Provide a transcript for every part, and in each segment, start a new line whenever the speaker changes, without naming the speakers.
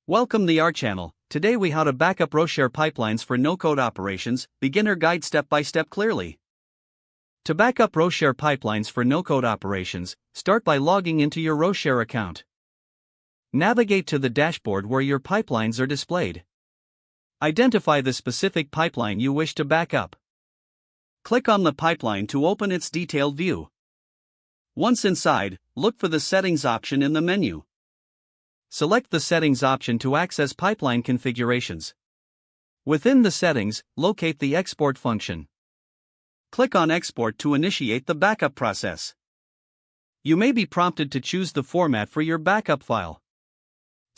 Welcome the R channel. Today we how to back up RowShare pipelines for no-code operations, beginner guide step-by-step clearly. To back up RowShare pipelines for no-code operations, start by logging into your RowShare account. Navigate to the dashboard where your pipelines are displayed. Identify the specific pipeline you wish to back up. Click on the pipeline to open its detailed view. Once inside, look for the Settings option in the menu. Select the Settings option to access pipeline configurations. Within the settings, locate the Export function. Click on Export to initiate the backup process. You may be prompted to choose the format for your backup file.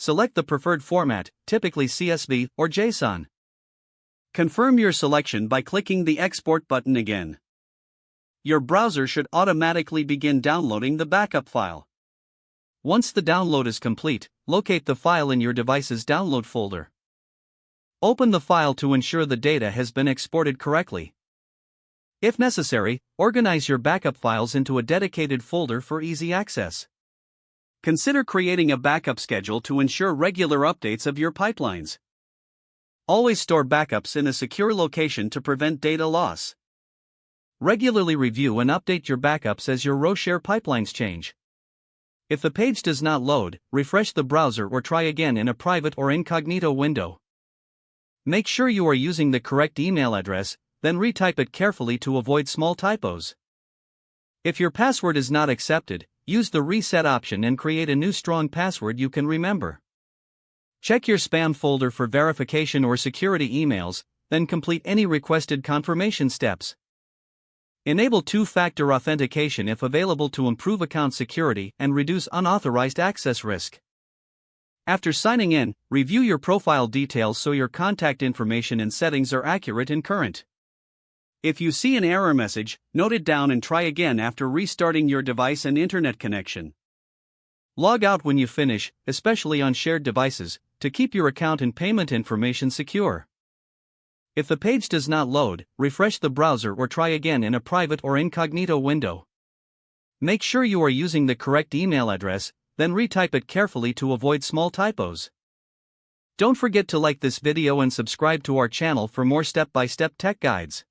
Select the preferred format, typically CSV or JSON. Confirm your selection by clicking the Export button again. Your browser should automatically begin downloading the backup file. Once the download is complete, locate the file in your device's download folder. Open the file to ensure the data has been exported correctly. If necessary, organize your backup files into a dedicated folder for easy access. Consider creating a backup schedule to ensure regular updates of your pipelines. Always store backups in a secure location to prevent data loss. Regularly review and update your backups as your RowShare pipelines change. If the page does not load, refresh the browser or try again in a private or incognito window. Make sure you are using the correct email address, then retype it carefully to avoid small typos. If your password is not accepted, use the reset option and create a new strong password you can remember. Check your spam folder for verification or security emails, then complete any requested confirmation steps. Enable two-factor authentication if available to improve account security and reduce unauthorized access risk. After signing in, review your profile details so your contact information and settings are accurate and current. If you see an error message, note it down and try again after restarting your device and internet connection. Log out when you finish, especially on shared devices, to keep your account and payment information secure. If the page does not load, refresh the browser or try again in a private or incognito window. Make sure you are using the correct email address, then retype it carefully to avoid small typos. Don't forget to like this video and subscribe to our channel for more step-by-step tech guides.